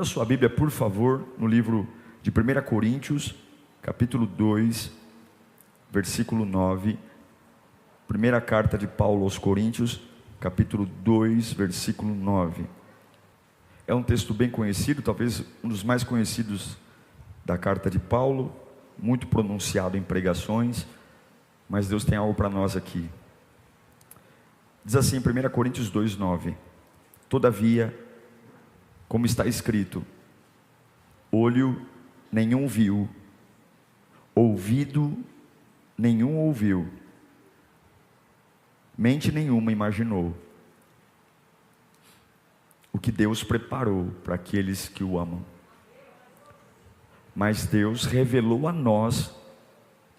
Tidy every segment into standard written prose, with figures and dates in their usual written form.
sua Bíblia, por favor, no livro de 1 Coríntios, capítulo 2, versículo 9. Primeira carta de Paulo aos Coríntios, capítulo 2, versículo 9. É um texto bem conhecido, talvez um dos mais conhecidos da carta de Paulo, muito pronunciado em pregações, mas Deus tem algo para nós aqui. Diz assim em 1 Coríntios 2, 9: Todavia, como está escrito, olho nenhum viu, ouvido nenhum ouviu, mente nenhuma imaginou o que Deus preparou para aqueles que o amam. Mas Deus revelou a nós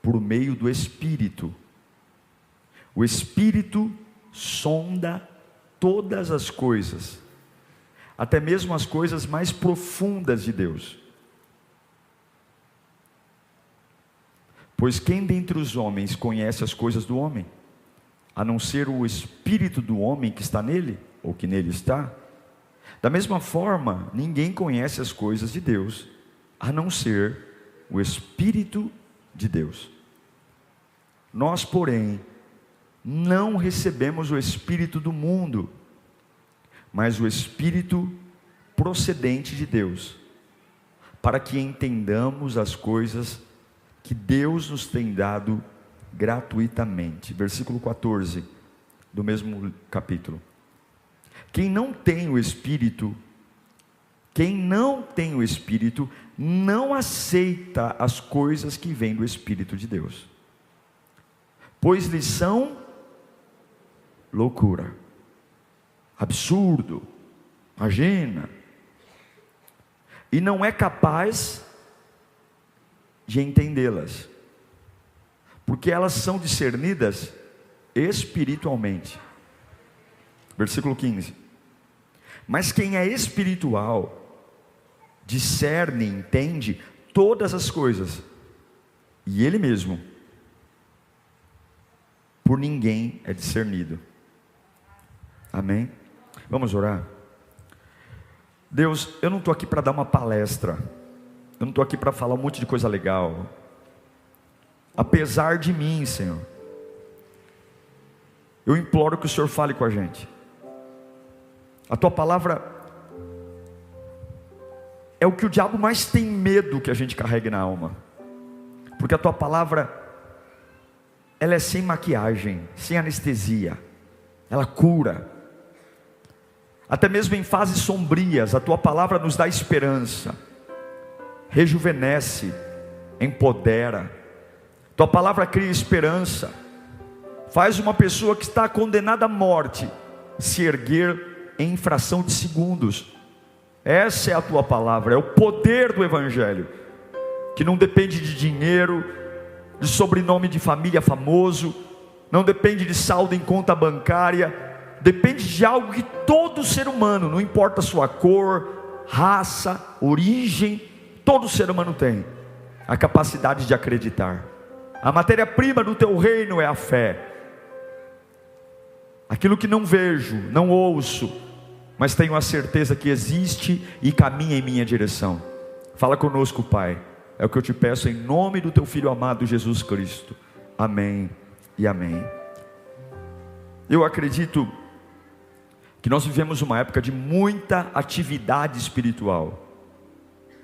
por meio do Espírito. O Espírito sonda todas as coisas, até mesmo as coisas mais profundas de Deus. Pois quem dentre os homens conhece as coisas do homem, a não ser o Espírito do homem que está nele, ou que nele está? Da mesma forma, ninguém conhece as coisas de Deus, a não ser o Espírito de Deus. Nós, porém, não recebemos o Espírito do mundo, mas o Espírito procedente de Deus, para que entendamos as coisas que Deus nos tem dado gratuitamente. Versículo 14 do mesmo capítulo. Quem não tem o Espírito não aceita as coisas que vêm do Espírito de Deus, pois lhes são loucura, absurdo, imagina, e não é capaz de entendê-las, porque elas são discernidas espiritualmente. Versículo 15: Mas quem é espiritual, discerne, entende todas as coisas, e ele mesmo por ninguém é discernido. Amém? Vamos orar? Deus, eu não estou aqui para dar uma palestra, eu não estou aqui para falar um monte de coisa legal, apesar de mim, Senhor, eu imploro que o Senhor fale com a gente. A Tua palavra é o que o diabo mais tem medo que a gente carregue na alma, porque a Tua palavra, ela é sem maquiagem, sem anestesia, ela cura. Até mesmo em fases sombrias, a Tua palavra nos dá esperança, rejuvenesce, empodera. Tua palavra cria esperança, faz uma pessoa que está condenada à morte se erguer em fração de segundos. Essa é a Tua palavra, é o poder do Evangelho, que não depende de dinheiro, de sobrenome de família famoso, não depende de saldo em conta bancária, depende de algo que todo ser humano, não importa a sua cor, raça, origem, todo ser humano tem a capacidade de acreditar. A matéria-prima do Teu reino é a fé. Aquilo que não vejo, não ouço, mas tenho a certeza que existe e caminha em minha direção. Fala conosco, Pai, é o que eu te peço em nome do Teu Filho amado Jesus Cristo. Amém e amém. Eu acredito que nós vivemos uma época de muita atividade espiritual,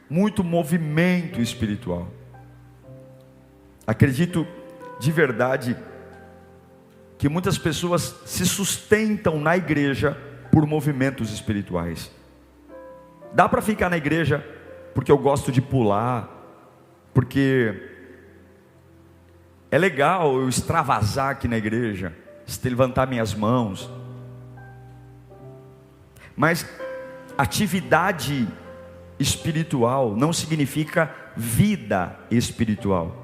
muito movimento espiritual. Acredito de verdade que muitas pessoas se sustentam na igreja por movimentos espirituais. Dá para ficar na igreja porque eu gosto de pular, porque é legal eu extravasar aqui na igreja, levantar minhas mãos. Mas atividade espiritual não significa vida espiritual.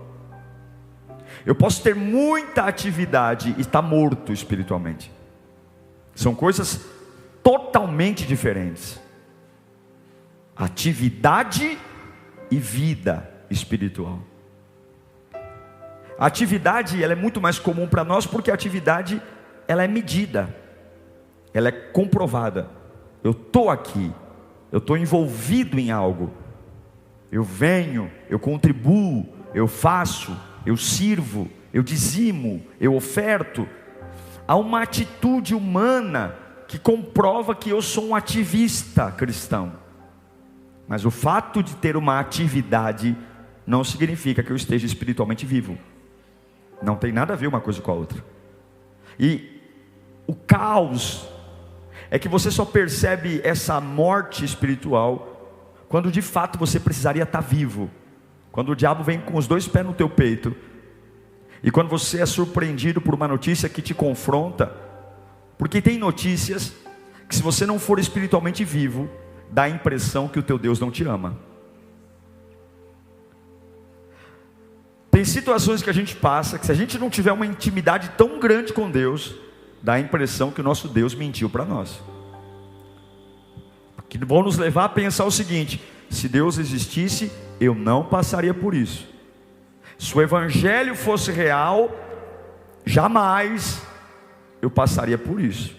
Eu posso ter muita atividade e estar morto espiritualmente. São coisas totalmente diferentes. Atividade e vida espiritual. A atividade, ela é muito mais comum para nós, porque a atividade, ela é medida, ela é comprovada. Eu estou aqui, eu estou envolvido em algo. Eu venho, eu contribuo, eu faço, eu sirvo, eu dizimo, eu oferto. Há uma atitude humana que comprova que eu sou um ativista cristão. Mas o fato de ter uma atividade não significa que eu esteja espiritualmente vivo. Não tem nada a ver uma coisa com a outra. E o caos é que você só percebe essa morte espiritual quando de fato você precisaria estar vivo. Quando o diabo vem com os 2 pés no teu peito, e quando você é surpreendido por uma notícia que te confronta. Porque tem notícias que, se você não for espiritualmente vivo, dá a impressão que o teu Deus não te ama. Tem situações que a gente passa, que se a gente não tiver uma intimidade tão grande com Deus, dá a impressão que o nosso Deus mentiu para nós. Que vão nos levar a pensar o seguinte: se Deus existisse, eu não passaria por isso. Se o evangelho fosse real, jamais eu passaria por isso.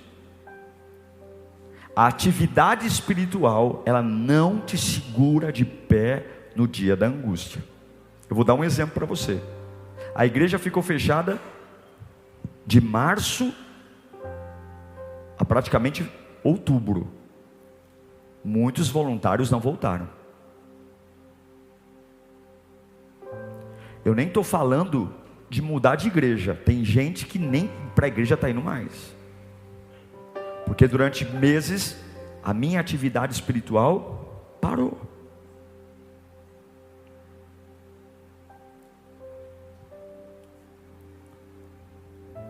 A atividade espiritual, ela não te segura de pé no dia da angústia. Eu vou dar um exemplo para você. A igreja ficou fechada de março a praticamente outubro. Muitos voluntários não voltaram. Eu nem estou falando de mudar de igreja. Tem gente que nem para a igreja está indo mais. Porque durante meses a minha atividade espiritual parou.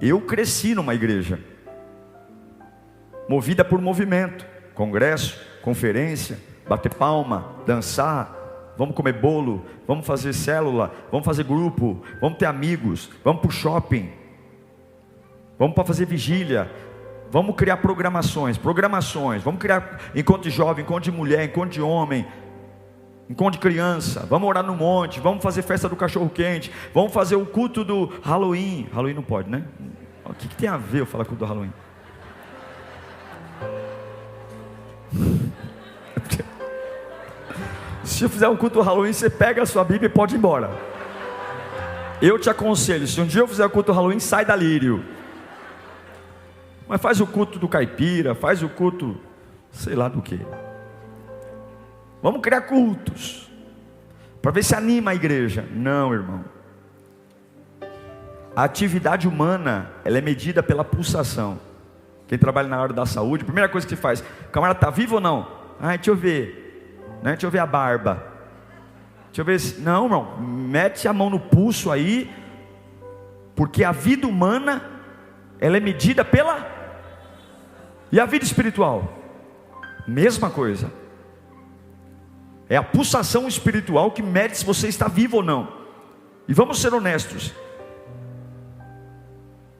Eu cresci numa igreja movida por movimento, congresso, conferência, bater palma, dançar, vamos comer bolo, vamos fazer célula, vamos fazer grupo, vamos ter amigos, vamos para o shopping, vamos para fazer vigília, vamos criar programações, vamos criar encontro de jovem, encontro de mulher, encontro de homem, encontro de criança, vamos orar no monte, vamos fazer festa do cachorro quente, vamos fazer o culto do Halloween. Halloween não pode, né? O que tem a ver eu falar culto do Halloween? Se eu fizer um culto do Halloween, você pega a sua Bíblia e pode ir embora. Eu te aconselho, se um dia eu fizer o culto do Halloween, sai da Lírio. Mas faz o culto do caipira, faz o culto, sei lá do que. Vamos criar cultos, para ver se anima a igreja. Não, irmão. A atividade humana, ela é medida pela pulsação. Quem trabalha na área da saúde, a primeira coisa que faz: o camarada está vivo ou não? Deixa eu ver, né? Deixa eu ver a barba. Deixa eu ver se... Não, irmão, mete a mão no pulso aí, porque a vida humana, ela é medida pela... E a vida espiritual? Mesma coisa. É a pulsação espiritual que mede se você está vivo ou não. E vamos ser honestos.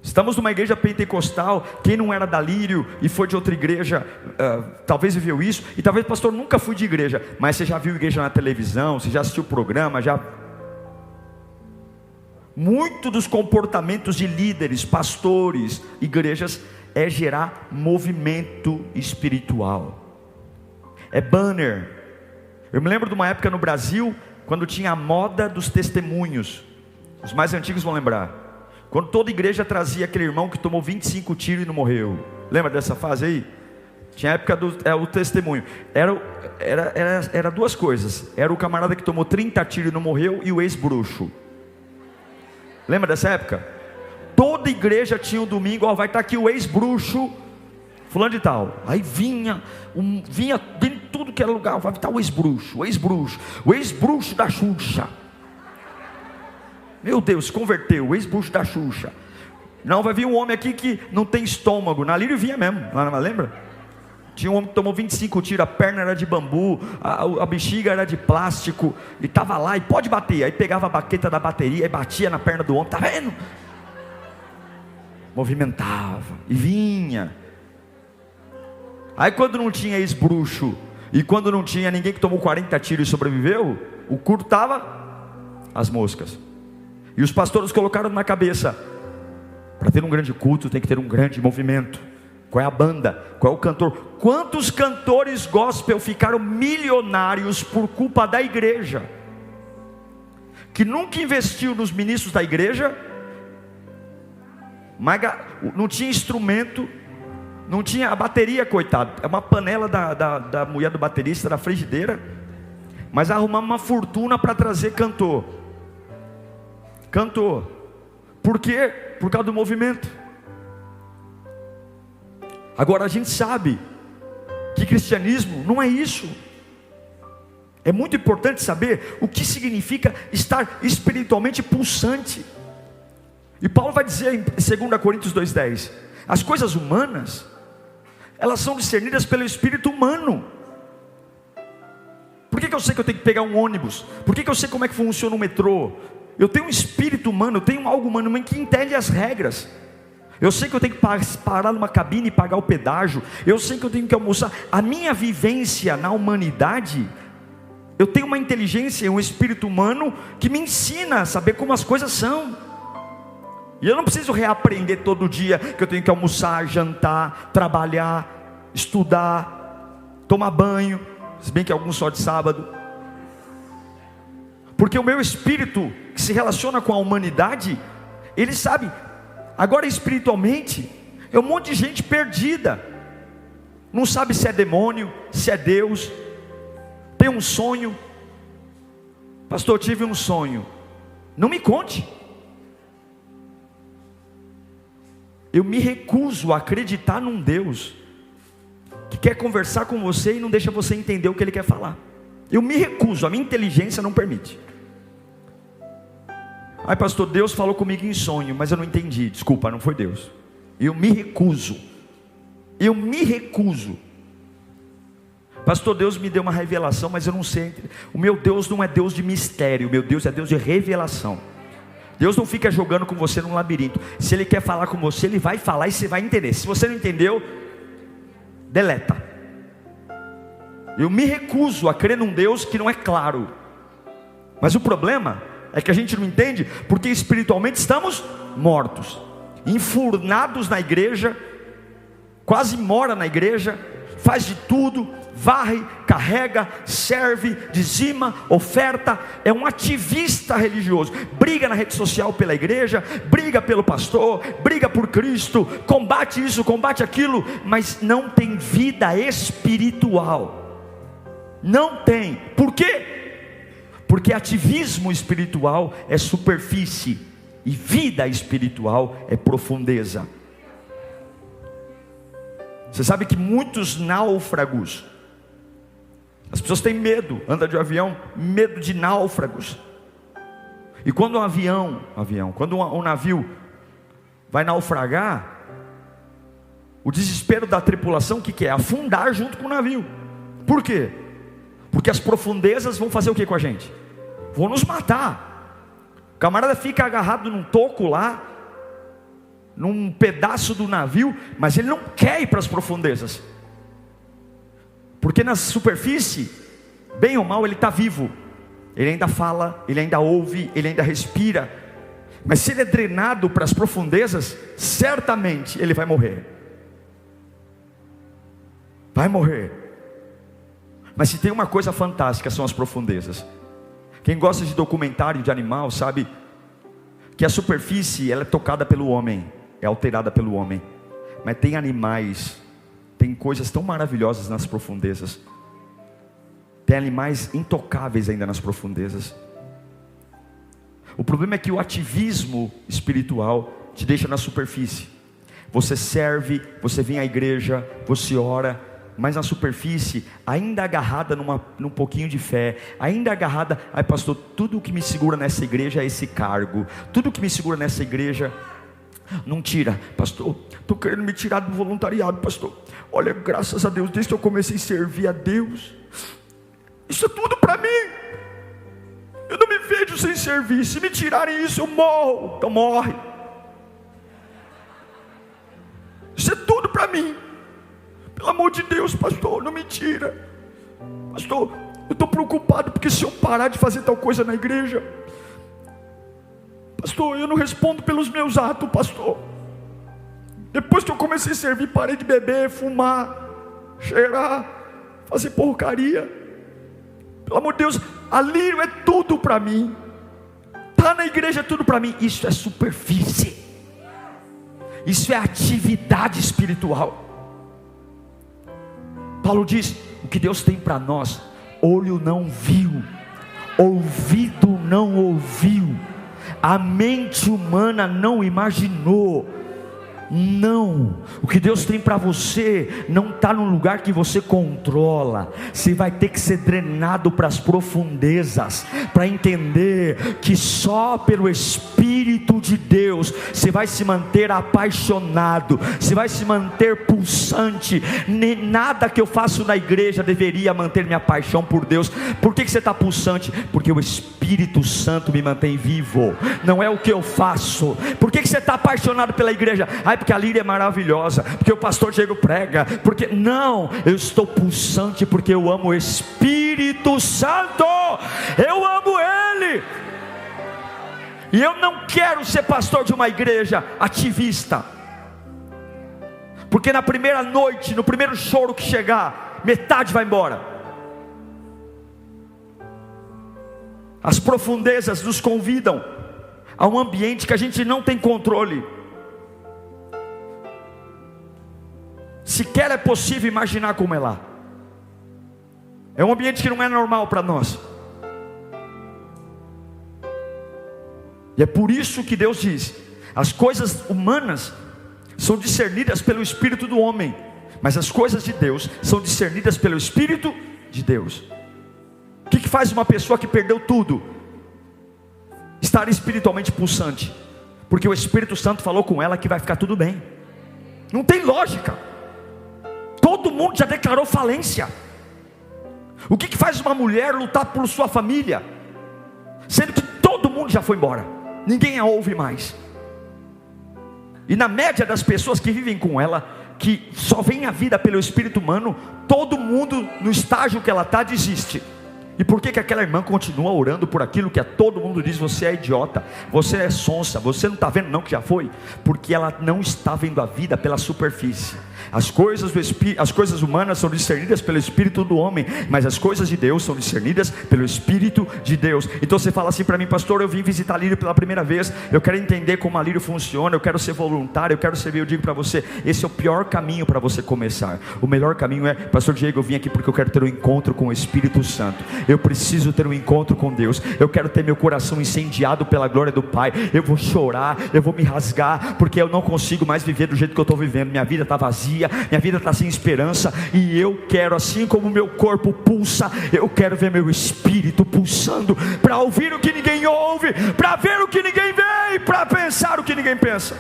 Estamos numa igreja pentecostal. Quem não era da Lírio e foi de outra igreja, talvez viveu isso. E talvez, pastor, nunca fui de igreja. Mas você já viu igreja na televisão, você já assistiu o programa, já... Muito dos comportamentos de líderes, pastores, igrejas, é gerar movimento espiritual. É banner. Eu me lembro de uma época no Brasil, quando tinha a moda dos testemunhos. Os mais antigos vão lembrar. Quando toda igreja trazia aquele irmão que tomou 25 tiros e não morreu. Lembra dessa fase aí? Tinha a época do o testemunho. Era duas coisas. Era o camarada que tomou 30 tiros e não morreu, e o ex-bruxo. Lembra dessa época? Toda igreja tinha um domingo, vai estar aqui o ex-bruxo fulano de tal. Aí vinha de tudo que era lugar, vai estar o ex-bruxo da Xuxa. Meu Deus, se converteu, o ex-bruxo da Xuxa. Não, vai vir um homem aqui que não tem estômago. Na Lírio vinha mesmo, lembra? Tinha um homem que tomou 25 tiros, a perna era de bambu, a bexiga era de plástico, e estava lá, e pode bater. Aí pegava a baqueta da bateria e batia na perna do homem, tá vendo? Movimentava, e vinha. Aí quando não tinha ex-bruxo, e quando não tinha ninguém que tomou 40 tiros e sobreviveu, o culto estava as moscas. E os pastores colocaram na cabeça: para ter um grande culto tem que ter um grande movimento. Qual é a banda? Qual é o cantor? Quantos cantores gospel ficaram milionários por culpa da igreja? Que nunca investiu nos ministros da igreja, mas não tinha instrumento, não tinha a bateria, coitado. É uma panela da mulher do baterista, da frigideira. Mas arrumamos uma fortuna para trazer cantor. Por quê? Por causa do movimento. Agora a gente sabe que cristianismo não é isso. É muito importante saber o que significa estar espiritualmente pulsante. E Paulo vai dizer em 2 Coríntios 2,10: as coisas humanas, elas são discernidas pelo espírito humano. Por que eu sei que eu tenho que pegar um ônibus? Por que eu sei como é que funciona o metrô? Eu tenho um espírito humano, eu tenho algo humano que entende as regras. Eu sei que eu tenho que parar numa cabine e pagar o pedágio. Eu sei que eu tenho que almoçar. A minha vivência na humanidade, eu tenho uma inteligência, um espírito humano que me ensina a saber como as coisas são. E eu não preciso reaprender todo dia que eu tenho que almoçar, jantar, trabalhar, estudar, tomar banho, se bem que alguns só de sábado. Porque o meu espírito, que se relaciona com a humanidade, ele sabe. Agora espiritualmente, é um monte de gente perdida. Não sabe se é demônio, se é Deus. Tem um sonho. Pastor, eu tive um sonho. Não me conte. Eu me recuso a acreditar num Deus que quer conversar com você e não deixa você entender o que Ele quer falar. Eu me recuso, a minha inteligência não permite. Ai pastor, Deus falou comigo em sonho, mas eu não entendi. Desculpa, não foi Deus. Eu me recuso. Pastor, Deus me deu uma revelação, mas eu não sei. O meu Deus não é Deus de mistério, o meu Deus é Deus de revelação. Deus não fica jogando com você num labirinto. Se Ele quer falar com você, Ele vai falar e você vai entender. Se você não entendeu, deleta. Eu me recuso a crer num Deus que não é claro. Mas o problema é que a gente não entende, porque espiritualmente estamos mortos, enfurnados na igreja, quase mora na igreja, faz de tudo, varre, carrega, serve, dizima, oferta, é um ativista religioso, briga na rede social pela igreja, briga pelo pastor, briga por Cristo, combate isso, combate aquilo, mas não tem vida espiritual. Não tem. Por quê? Porque ativismo espiritual é superfície e vida espiritual é profundeza. Você sabe que muitos náufragos, as pessoas têm medo, anda de avião, medo de náufragos. E quando quando um navio vai naufragar, o desespero da tripulação, o que é? Afundar junto com o navio. Por quê? Porque as profundezas vão fazer o que com a gente? Vão nos matar. O camarada fica agarrado num toco lá, num pedaço do navio, mas ele não quer ir para as profundezas, porque na superfície, bem ou mal, ele está vivo, ele ainda fala, ele ainda ouve, ele ainda respira, mas se ele é drenado para as profundezas, certamente ele vai morrer. Mas se tem uma coisa fantástica, são as profundezas. Quem gosta de documentário de animal sabe que a superfície ela é tocada pelo homem, é alterada pelo homem, mas tem animais, tem coisas tão maravilhosas nas profundezas, tem animais intocáveis ainda nas profundezas. O problema é que o ativismo espiritual te deixa na superfície. Você serve, você vem à igreja, você ora, mas na superfície, ainda agarrada num pouquinho de fé, ainda agarrada, ai pastor, tudo que me segura nessa igreja é esse cargo, tudo que me segura nessa igreja, não tira, pastor, estou querendo me tirar do voluntariado, pastor, olha, graças a Deus, desde que eu comecei a servir a Deus, isso é tudo para mim, eu não me vejo sem servir, se me tirarem isso eu morro, então morre, isso é tudo para mim. Pelo amor de Deus, pastor, não me tira. Pastor, eu estou preocupado porque se eu parar de fazer tal coisa na igreja, pastor, eu não respondo pelos meus atos, pastor. Depois que eu comecei a servir, parei de beber, fumar, cheirar, fazer porcaria. Pelo amor de Deus, a Lírio é tudo para mim. Estar na igreja é tudo para mim. Isso é superfície. Isso é atividade espiritual. Paulo diz: o que Deus tem para nós, olho não viu, ouvido não ouviu, a mente humana não imaginou. Não, o que Deus tem para você não está num lugar que você controla. Você vai ter que ser drenado para as profundezas, para entender que só pelo Espírito de Deus você vai se manter apaixonado, você vai se manter pulsante. Nada que eu faço na igreja deveria manter minha paixão por Deus. Por que você está pulsante? Porque o Espírito Santo me mantém vivo, não é o que eu faço. Por que você está apaixonado pela igreja? Porque a Líria é maravilhosa, porque o pastor Diego prega, porque não, eu estou pulsante porque eu amo o Espírito Santo, eu amo Ele. E eu não quero ser pastor de uma igreja ativista, porque na primeira noite, no primeiro choro que chegar, metade vai embora. As profundezas nos convidam a um ambiente que a gente não tem controle. Sequer é possível imaginar como é lá. É um ambiente que não é normal para nós. E é por isso que Deus diz: as coisas humanas são discernidas pelo Espírito do homem, mas as coisas de Deus são discernidas pelo Espírito de Deus. O que faz uma pessoa que perdeu tudo estar espiritualmente pulsante? Porque o Espírito Santo falou com ela que vai ficar tudo bem. Não tem lógica. Todo mundo já declarou falência. O que faz uma mulher lutar por sua família, sendo que todo mundo já foi embora, ninguém a ouve mais? E na média das pessoas que vivem com ela, que só vem a vida pelo espírito humano, todo mundo no estágio que ela está desiste. E por que aquela irmã continua orando por aquilo que todo mundo diz? Você é idiota, você é sonsa, você não está vendo não que já foi? Porque ela não está vendo a vida pela superfície. As coisas humanas são discernidas pelo Espírito do homem, mas as coisas de Deus são discernidas pelo Espírito de Deus. Então você fala assim para mim: pastor, eu vim visitar a Lírio pela primeira vez, eu quero entender como a Lírio funciona, eu quero ser voluntário, eu quero servir. Eu digo para você, esse é o pior caminho para você começar. O melhor caminho é: pastor Diego, eu vim aqui porque eu quero ter um encontro com o Espírito Santo. Eu preciso ter um encontro com Deus. Eu quero ter meu coração incendiado pela glória do Pai. Eu vou chorar, eu vou me rasgar, porque eu não consigo mais viver do jeito que eu estou vivendo. Minha vida está vazia, minha vida está sem esperança, e eu quero, assim como o meu corpo pulsa, eu quero ver meu espírito pulsando, para ouvir o que ninguém ouve, para ver o que ninguém vê, e para pensar o que ninguém pensa.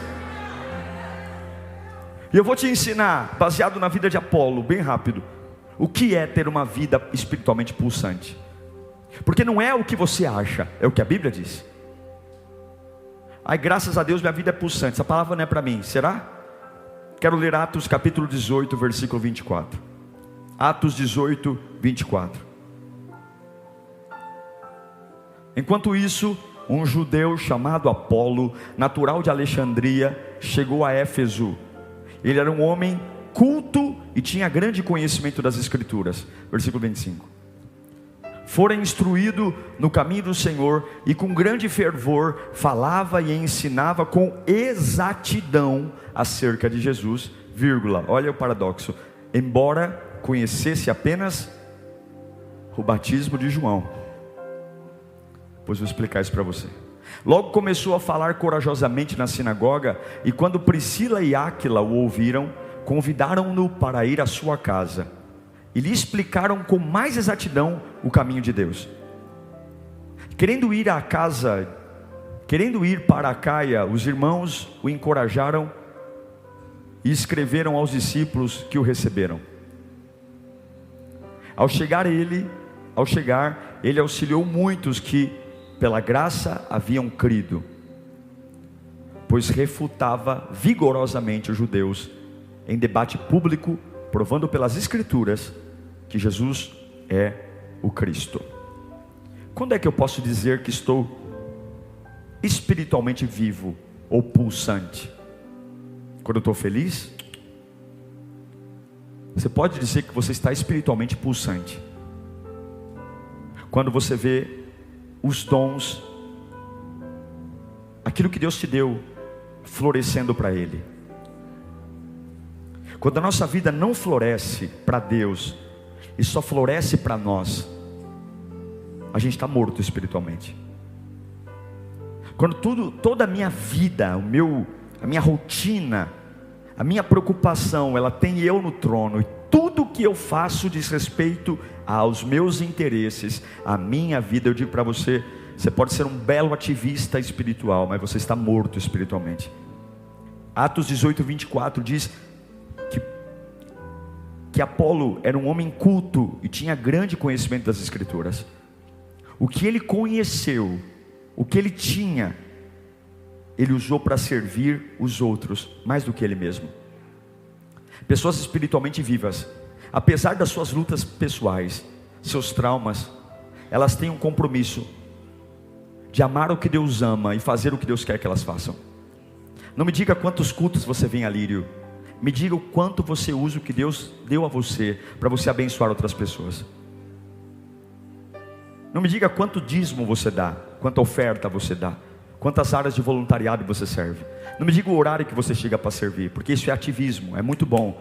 E eu vou te ensinar, baseado na vida de Apolo, bem rápido, o que é ter uma vida espiritualmente pulsante. Porque não é o que você acha, é o que a Bíblia diz. Ai, graças a Deus minha vida é pulsante. Essa palavra não é para mim, será? Quero ler Atos capítulo 18, versículo 24. Atos 18, 24. Enquanto isso, um judeu chamado Apolo, natural de Alexandria, chegou a Éfeso. Ele era um homem culto e tinha grande conhecimento das Escrituras. Versículo 25. Fora instruído no caminho do Senhor, e com grande fervor falava e ensinava com exatidão acerca de Jesus, vírgula, olha o paradoxo, embora conhecesse apenas o batismo de João. Pois vou explicar isso para você. Logo começou a falar corajosamente na sinagoga, e quando Priscila e Áquila o ouviram, convidaram-no para ir à sua casa, e lhe explicaram com mais exatidão o caminho de Deus. Querendo ir para a Caia, os irmãos o encorajaram e escreveram aos discípulos que o receberam. Ao chegar, ele auxiliou muitos que pela graça haviam crido, pois refutava vigorosamente os judeus em debate público, provando pelas Escrituras que Jesus é o Cristo. Quando é que eu posso dizer que estou espiritualmente vivo ou pulsante? Quando eu estou feliz, você pode dizer que você está espiritualmente pulsante. Quando você vê os dons, aquilo que Deus te deu, florescendo para Ele. Quando a nossa vida não floresce para Deus, e só floresce para nós, a gente está morto espiritualmente. Quando toda a minha vida, a minha rotina, a minha preocupação, ela tem eu no trono, e tudo que eu faço diz respeito aos meus interesses, a minha vida, eu digo para você, você pode ser um belo ativista espiritual, mas você está morto espiritualmente. Atos 18, 24 diz que Apolo era um homem culto e tinha grande conhecimento das Escrituras. O que ele conheceu, o que ele tinha, ele usou para servir os outros, mais do que ele mesmo. Pessoas espiritualmente vivas, apesar das suas lutas pessoais, seus traumas, elas têm um compromisso de amar o que Deus ama e fazer o que Deus quer que elas façam. Não me diga quantos cultos você vem a Lírio, me diga o quanto você usa o que Deus deu a você, para você abençoar outras pessoas. Não me diga quanto dízimo você dá, quanta oferta você dá, quantas áreas de voluntariado você serve. Não me diga o horário que você chega para servir, porque isso é ativismo, é muito bom.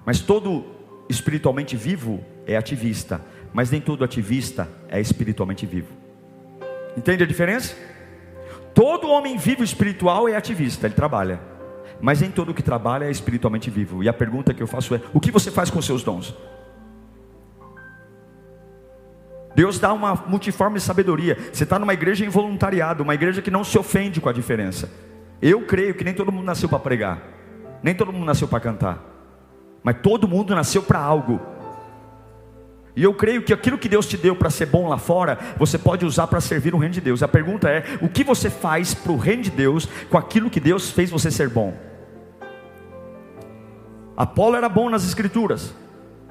Mas todo espiritualmente vivo é ativista, mas nem todo ativista é espiritualmente vivo. Entende a diferença? Todo homem vivo espiritual é ativista, ele trabalha, mas nem todo que trabalha é espiritualmente vivo. E a pergunta que eu faço é: o que você faz com seus dons? Deus dá uma multiforme sabedoria. Você está numa igreja em voluntariado, uma igreja que não se ofende com a diferença. Eu creio que nem todo mundo nasceu para pregar, nem todo mundo nasceu para cantar, mas todo mundo nasceu para algo. E eu creio que aquilo que Deus te deu para ser bom lá fora, você pode usar para servir o reino de Deus. A pergunta é: o que você faz para o reino de Deus com aquilo que Deus fez você ser bom? Apolo era bom nas escrituras,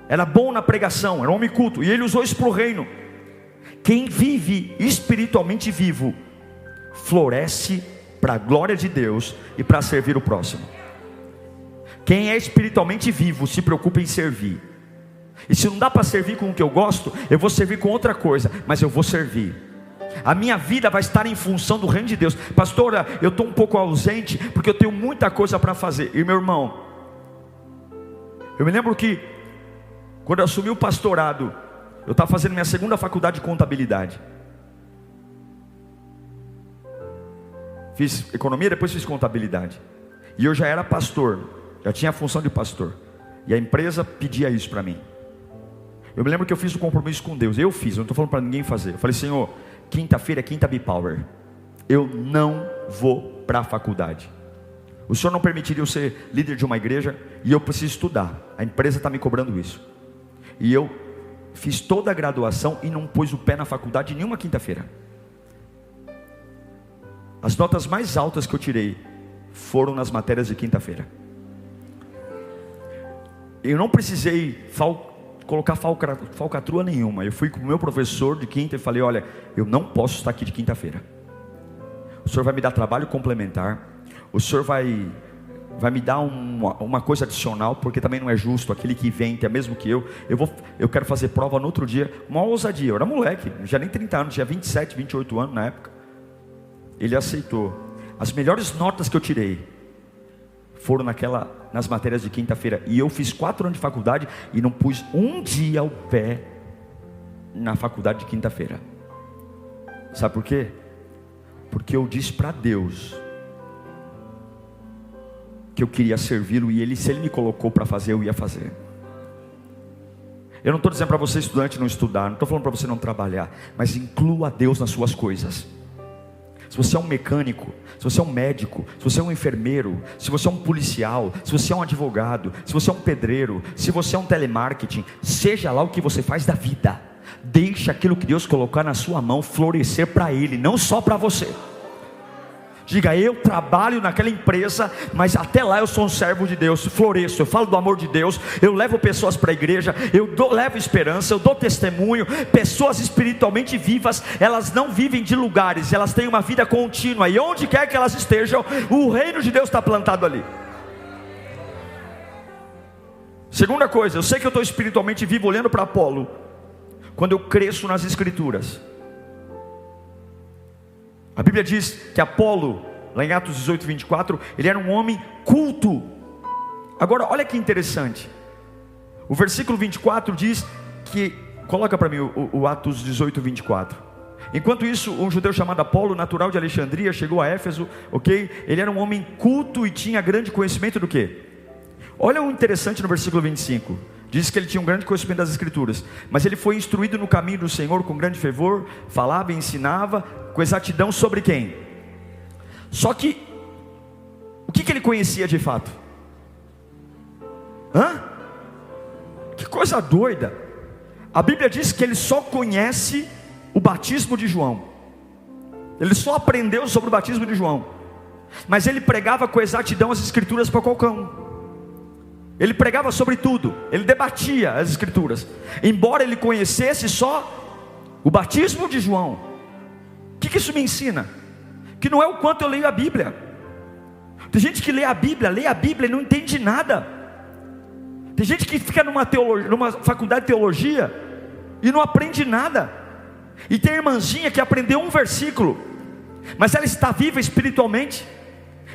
era bom na pregação, era um homem culto, e ele usou isso para o reino. Quem vive espiritualmente vivo, floresce para a glória de Deus e para servir o próximo. Quem é espiritualmente vivo, se preocupa em servir. E se não dá para servir com o que eu gosto, eu vou servir com outra coisa, mas eu vou servir. A minha vida vai estar em função do reino de Deus. Pastora, eu estou um pouco ausente, porque eu tenho muita coisa para fazer. E meu irmão, eu me lembro que quando eu assumi o pastorado, eu estava fazendo minha segunda faculdade de contabilidade. Fiz economia, depois fiz contabilidade. E eu já era pastor, já tinha a função de pastor. E a empresa pedia isso para mim. Eu me lembro que eu fiz um compromisso com Deus. Eu não estou falando para ninguém fazer. Eu falei: Senhor, quinta-feira é quinta B-Power. Eu não vou para a faculdade. O Senhor não permitiria eu ser líder de uma igreja e eu preciso estudar. A empresa está me cobrando isso. E eu fiz toda a graduação e não pus o pé na faculdade nenhuma quinta-feira. As notas mais altas que eu tirei foram nas matérias de quinta-feira. Eu não precisei colocar falcatrua nenhuma. Eu fui com o meu professor de quinta e falei: olha, eu não posso estar aqui de quinta-feira. O senhor vai me dar trabalho complementar. O senhor vai me dar uma coisa adicional, porque também não é justo aquele que vem, que é mesmo que eu quero fazer prova no outro dia. Uma ousadia. Eu era moleque, não tinha nem 30 anos, tinha 27, 28 anos na época. Ele aceitou. As melhores notas que eu tirei foram nas matérias de quinta-feira. E eu fiz 4 anos de faculdade e não pus um dia o pé na faculdade de quinta-feira. Sabe por quê? Porque eu disse para Deus que eu queria servi-lo, e se Ele me colocou para fazer, eu ia fazer. Eu não estou dizendo para você, estudante, não estudar, não estou falando para você não trabalhar, mas inclua Deus nas suas coisas. Se você é um mecânico, se você é um médico, se você é um enfermeiro, se você é um policial, se você é um advogado, se você é um pedreiro, se você é um telemarketing, seja lá o que você faz da vida, deixe aquilo que Deus colocar na sua mão florescer para Ele, não só para você. Diga: eu trabalho naquela empresa, mas até lá eu sou um servo de Deus, floresço, eu falo do amor de Deus, eu levo pessoas para a igreja, levo esperança, eu dou testemunho. Pessoas espiritualmente vivas, elas não vivem de lugares, elas têm uma vida contínua, e onde quer que elas estejam, o reino de Deus está plantado ali. Segunda coisa, eu sei que eu estou espiritualmente vivo olhando para Apolo, quando eu cresço nas escrituras. A Bíblia diz que Apolo, lá em Atos 18, 24, ele era um homem culto. Agora olha que interessante, o versículo 24 diz que, coloca para mim o Atos 18, 24. Enquanto isso, um judeu chamado Apolo, natural de Alexandria, chegou a Éfeso, ok? Ele era um homem culto e tinha grande conhecimento do quê? Olha o interessante no versículo 25, diz que ele tinha um grande conhecimento das escrituras, mas ele foi instruído no caminho do Senhor com grande fervor, falava e ensinava com exatidão sobre quem? Só que, o que ele conhecia de fato? Que coisa doida. A Bíblia diz que ele só conhece o batismo de João, ele só aprendeu sobre o batismo de João, mas ele pregava com exatidão as escrituras para qualquer um. Ele pregava sobre tudo, ele debatia as escrituras, embora ele conhecesse só o batismo de João. O que isso me ensina? Que não é o quanto eu leio a Bíblia. Tem gente que lê a Bíblia e não entende nada. Tem gente que fica numa faculdade de teologia e não aprende nada. E tem irmãzinha que aprendeu um versículo, mas ela está viva espiritualmente,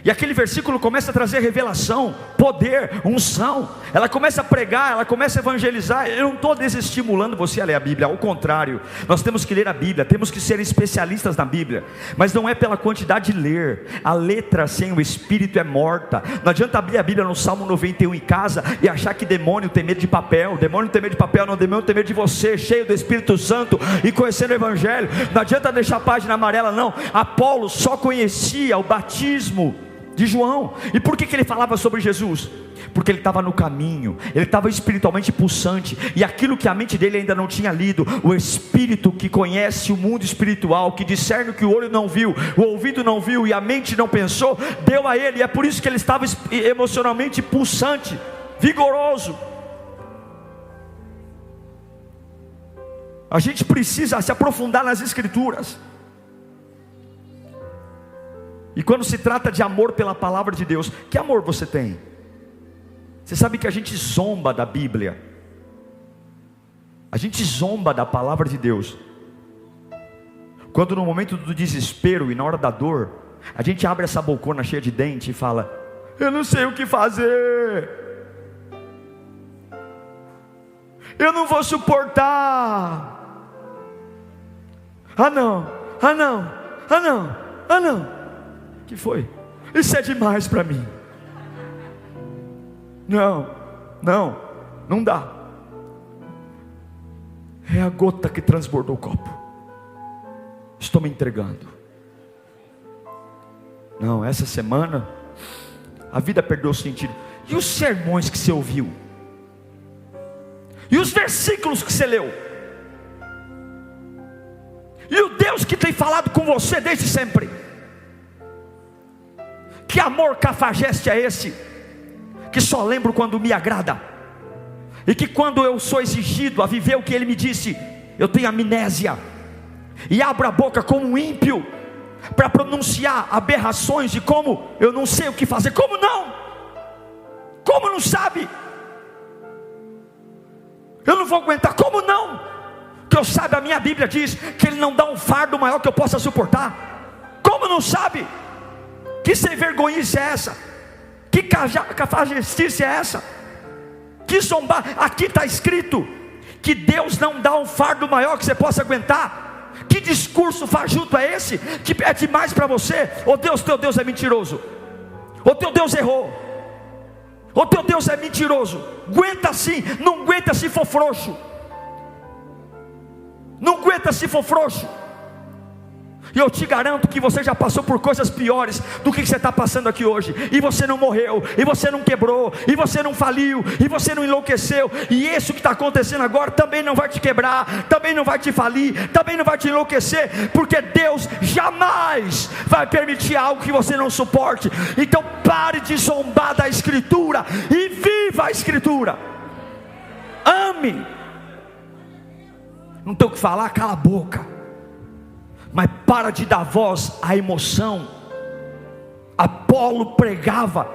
e aquele versículo começa a trazer revelação, poder, unção. Ela começa a pregar, ela começa a evangelizar. Eu não estou desestimulando você a ler a Bíblia, ao contrário, nós temos que ler a Bíblia, temos que ser especialistas na Bíblia, mas não é pela quantidade de ler. A letra sem o Espírito é morta. Não adianta abrir a Bíblia no Salmo 91 em casa e achar que demônio tem medo de papel. Demônio tem medo de papel, não, demônio tem medo de você, cheio do Espírito Santo e conhecendo o Evangelho. Não adianta deixar a página amarela, não. Apolo só conhecia o batismo de João. E por que ele falava sobre Jesus? Porque ele estava no caminho, ele estava espiritualmente pulsante, e aquilo que a mente dele ainda não tinha lido, o Espírito que conhece o mundo espiritual, que discerne o que o olho não viu, o ouvido não viu e a mente não pensou, deu a ele, e é por isso que ele estava emocionalmente pulsante, vigoroso. A gente precisa se aprofundar nas escrituras. E quando se trata de amor pela palavra de Deus, que amor você tem? Você sabe que a gente zomba da Bíblia, a gente zomba da palavra de Deus, quando no momento do desespero e na hora da dor, a gente abre essa bocona cheia de dente e fala: eu não sei o que fazer, eu não vou suportar, ah não, ah não, ah não, ah não. Que foi? Isso é demais para mim. Não dá. É a gota que transbordou o copo. Estou me entregando. Não, essa semana a vida perdeu o sentido. E os sermões que você ouviu? E os versículos que você leu? E o Deus que tem falado com você desde sempre? Que amor cafajeste é esse, que só lembro quando me agrada, e que quando eu sou exigido a viver o que ele me disse, eu tenho amnésia, e abro a boca como um ímpio, para pronunciar aberrações de como eu não sei o que fazer. Como não? Como não sabe? Eu não vou aguentar. Como não? Que eu saiba, a minha Bíblia diz que ele não dá um fardo maior que eu possa suportar. Como não sabe? Que sem vergonhice é essa? Que cafajestice é essa? Que zombar? Aqui está escrito que Deus não dá um fardo maior que você possa aguentar. Que discurso fajuto é esse? Que é demais para você? Ou Deus, teu Deus é mentiroso? Ou teu Deus errou? Ou teu Deus é mentiroso? Aguenta sim, não aguenta se for frouxo. Não aguenta se for frouxo. E eu te garanto que você já passou por coisas piores do que você está passando aqui hoje. E você não morreu, e você não quebrou, e você não faliu, e você não enlouqueceu. E isso que está acontecendo agora também não vai te quebrar, também não vai te falir, também não vai te enlouquecer, porque Deus jamais vai permitir algo que você não suporte. Então pare de zombar da Escritura e viva a Escritura. Ame. Não tem o que falar, cala a boca. Mas para de dar voz à emoção. Apolo pregava,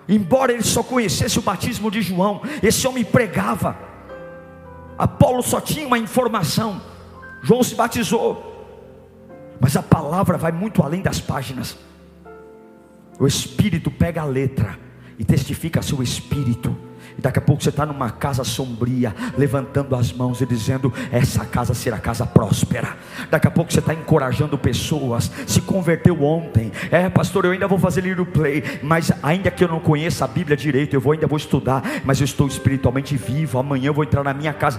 embora ele só conhecesse o batismo de João, esse homem pregava. Apolo só tinha uma informação: João se batizou. Mas a palavra vai muito além das páginas. O Espírito pega a letra e testifica a seu espírito. E daqui a pouco você está numa casa sombria, levantando as mãos e dizendo: essa casa será casa próspera. Daqui a pouco você está encorajando pessoas. Se converteu ontem: pastor, eu ainda vou fazer Little Play, mas ainda que eu não conheça a Bíblia direito, eu ainda vou estudar, mas eu estou espiritualmente vivo. Amanhã eu vou entrar na minha casa.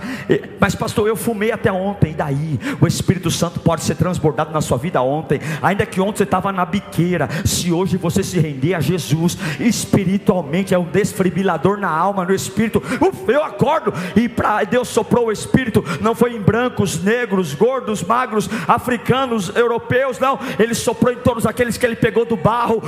Mas pastor, eu fumei até ontem. E daí? O Espírito Santo pode ser transbordado na sua vida ontem. Ainda que ontem você estava na biqueira, se hoje você se render a Jesus, espiritualmente é um desfibrilador na alma, no espírito. Eu acordo e Deus soprou o Espírito. Não foi em brancos, negros, gordos, magros, africanos, europeus, não. Ele soprou em todos aqueles que ele pegou do barro.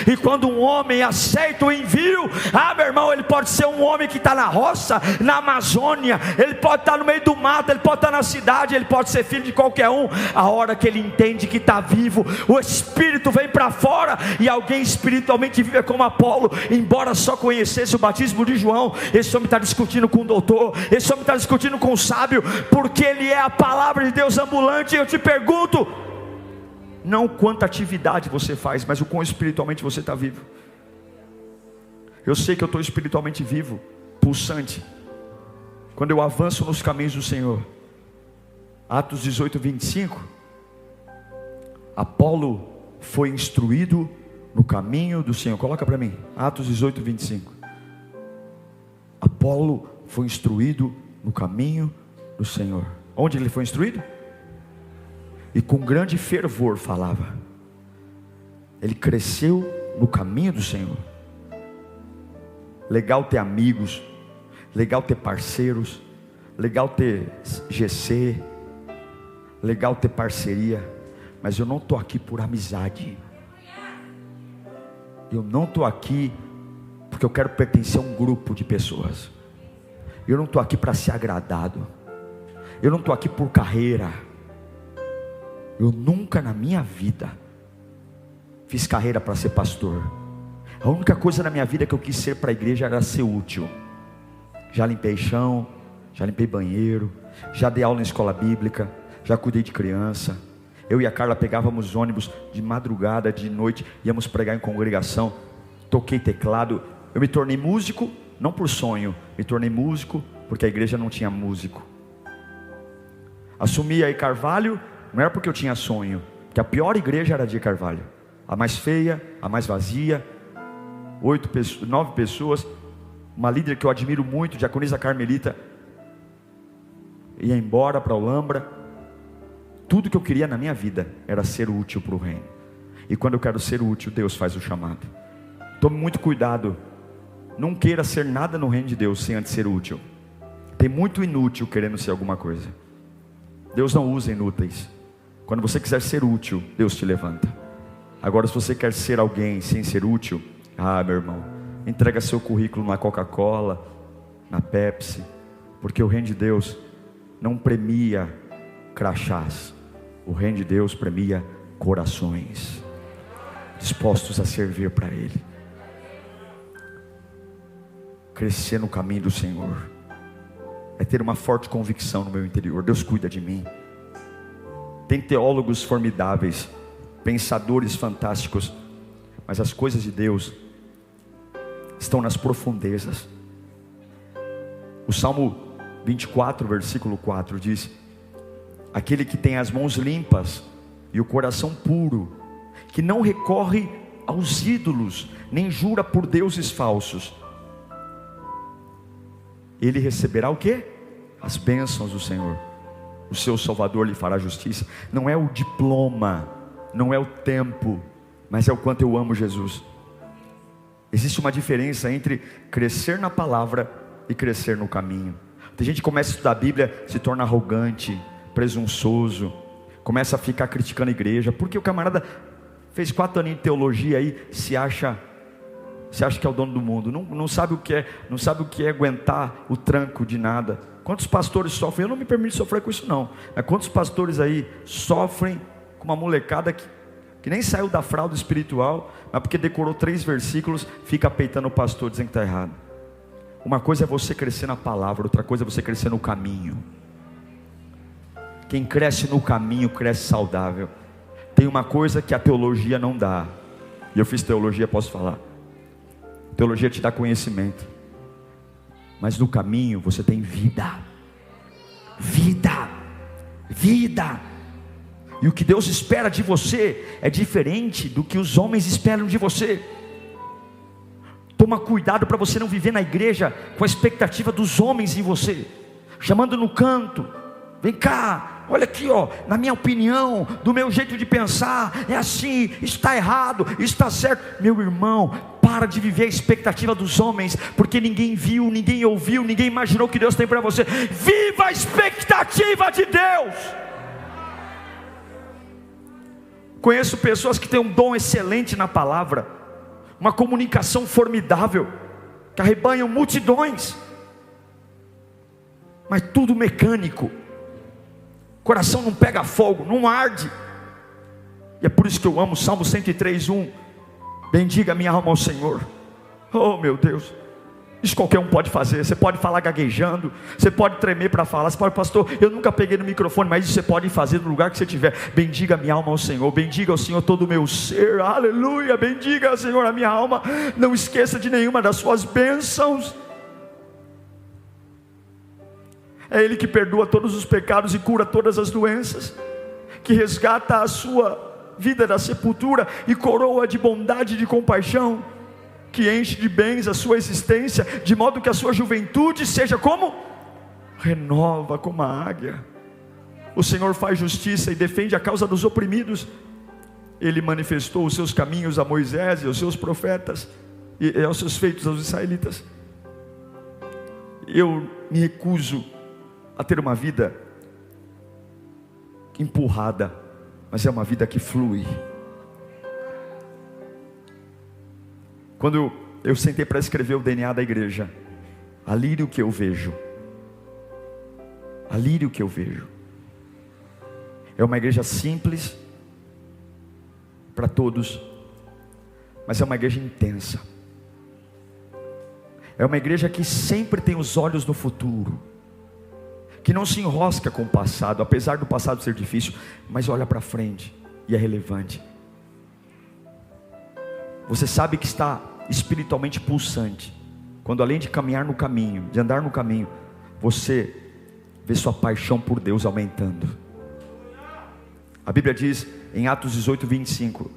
E quando um homem aceita o envio, meu irmão, ele pode ser um homem que está na roça, na Amazônia, ele pode estar no meio do mato, ele pode estar na cidade, ele pode ser filho de qualquer um. A hora que ele entende que está vivo, o Espírito vem para fora, e alguém espiritualmente vive como Apolo, embora só conhecesse o batismo de João. Esse homem está discutindo com o doutor, esse homem está discutindo com o sábio, porque ele é a palavra de Deus ambulante. Eu te pergunto, não quanta atividade você faz, mas o quão espiritualmente você está vivo. Eu sei que eu estou espiritualmente vivo, pulsante, quando eu avanço nos caminhos do Senhor. Atos 18, 25. Apolo foi instruído no caminho do Senhor. Coloca para mim, Atos 18, 25. Apolo foi instruído no caminho do Senhor. Onde ele foi instruído? E com grande fervor falava. Ele cresceu no caminho do Senhor. Legal ter amigos, legal ter parceiros, legal ter GC, legal ter parceria, mas eu não estou aqui por amizade. Eu não estou aqui porque eu quero pertencer a um grupo de pessoas. Eu não estou aqui para ser agradado. Eu não estou aqui por carreira. Eu nunca na minha vida fiz carreira para ser pastor. A única coisa na minha vida que eu quis ser para a igreja era ser útil. Já limpei chão, já limpei banheiro, já dei aula em escola bíblica, já cuidei de criança. Eu e a Carla pegávamos ônibus de madrugada, de noite, íamos pregar em congregação. Toquei teclado. Eu me tornei músico, não por sonho, me tornei músico porque a igreja não tinha músico. Assumi aí Carvalho, não era porque eu tinha sonho, porque a pior igreja era a de Carvalho, a mais feia, a mais vazia, 9 pessoas, uma líder que eu admiro muito, diaconisa Carmelita, ia embora para Olambra. Tudo que eu queria na minha vida era ser útil para o reino, e quando eu quero ser útil, Deus faz o chamado. Tome muito cuidado, não queira ser nada no reino de Deus sem antes ser útil. Tem muito inútil querendo ser alguma coisa. Deus não usa inúteis. Quando você quiser ser útil, Deus te levanta. Agora, se você quer ser alguém sem ser útil, meu irmão, entrega seu currículo na Coca-Cola, na Pepsi, porque o reino de Deus não premia crachás. O reino de Deus premia corações dispostos a servir para Ele. Crescer no caminho do Senhor é ter uma forte convicção no meu interior: Deus cuida de mim. Tem teólogos formidáveis, pensadores fantásticos, mas as coisas de Deus estão nas profundezas. O Salmo 24, versículo 4 diz: aquele que tem as mãos limpas e o coração puro, que não recorre aos ídolos, nem jura por deuses falsos, ele receberá o quê? As bênçãos do Senhor. o seu Salvador lhe fará justiça. Não é o diploma, não é o tempo, mas é o quanto eu amo Jesus. Existe uma diferença entre crescer na palavra e crescer no caminho. Tem gente que começa a estudar a Bíblia, se torna arrogante, presunçoso, começa a ficar criticando a igreja, porque o camarada fez 4 anos de teologia aí, se acha que é o dono do mundo, não sabe o que é, não sabe o que é aguentar o tranco de nada. Quantos pastores sofrem? Eu não me permito sofrer com isso não, mas quantos pastores aí sofrem com uma molecada que nem saiu da fralda espiritual, mas porque decorou 3 versículos, fica peitando o pastor dizendo que está errado. Uma coisa é você crescer na palavra, outra coisa é você crescer no caminho. Quem cresce no caminho, cresce saudável. Tem uma coisa que a teologia não dá, e eu fiz teologia, posso falar. Teologia te dá conhecimento, mas no caminho você tem vida. Vida. E o que Deus espera de você é diferente do que os homens esperam de você. Toma cuidado para você não viver na igreja com a expectativa dos homens em você, chamando no canto, vem cá, olha aqui ó, na minha opinião, do meu jeito de pensar, é assim, está errado, está certo. Meu irmão, para de viver a expectativa dos homens, porque ninguém viu, ninguém ouviu, ninguém imaginou o que Deus tem para você. Viva a expectativa de Deus. Conheço pessoas que têm um dom excelente na palavra, uma comunicação formidável, que arrebanham multidões, mas tudo mecânico, coração não pega fogo, não arde. E é por isso que eu amo Salmo 103:1. Bendiga minha alma ao Senhor. Oh meu Deus, isso qualquer um pode fazer. Você pode falar gaguejando, você pode tremer para falar, você pode, pastor, eu nunca peguei no microfone, mas isso você pode fazer no lugar que você estiver. Bendiga minha alma ao Senhor, bendiga ao Senhor todo o meu ser, aleluia, bendiga Senhor a minha alma, não esqueça de nenhuma das suas bênçãos. É Ele que perdoa todos os pecados e cura todas as doenças, que resgata a sua vida da sepultura e coroa de bondade e de compaixão, que enche de bens a sua existência, de modo que a sua juventude seja como? Renova como a águia. O Senhor faz justiça e defende a causa dos oprimidos. Ele manifestou os seus caminhos a Moisés e aos seus profetas e aos seus feitos aos israelitas. Eu me recuso a ter uma vida empurrada, mas é uma vida que flui. Quando eu sentei para escrever o DNA da igreja, a lírio que eu vejo, é uma igreja simples para todos, mas é uma igreja intensa. É uma igreja que sempre tem os olhos no futuro, que não se enrosca com o passado, apesar do passado ser difícil, mas olha para frente e é relevante. Você sabe que está espiritualmente pulsante quando, além de caminhar no caminho, de andar no caminho, você vê sua paixão por Deus aumentando. A Bíblia diz em Atos 18:25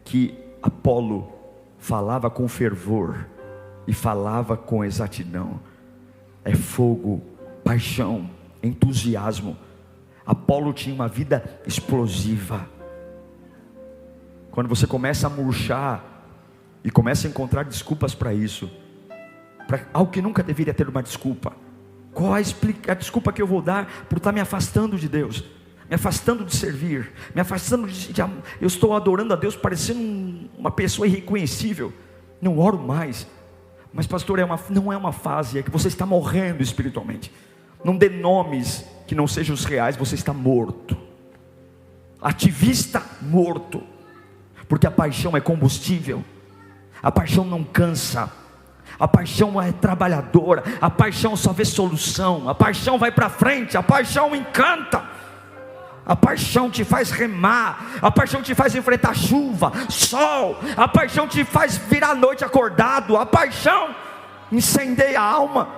que Apolo falava com fervor e falava com exatidão. É fogo, paixão, entusiasmo. Apolo tinha uma vida explosiva. Quando você começa a murchar e começa a encontrar desculpas para isso, para algo que nunca deveria ter uma desculpa, qual a desculpa que eu vou dar por estar me afastando de Deus, me afastando de servir, me afastando eu estou adorando a Deus parecendo uma pessoa irreconhecível, não oro mais. Mas pastor, não é uma fase, é que você está morrendo espiritualmente. Não dê nomes que não sejam os reais, você está morto. Ativista morto. Porque a paixão é combustível. A paixão não cansa. A paixão é trabalhadora. A paixão só vê solução. A paixão vai para frente. A paixão encanta. A paixão te faz remar. A paixão te faz enfrentar chuva, sol. A paixão te faz virar a noite acordado. A paixão incendeia a alma.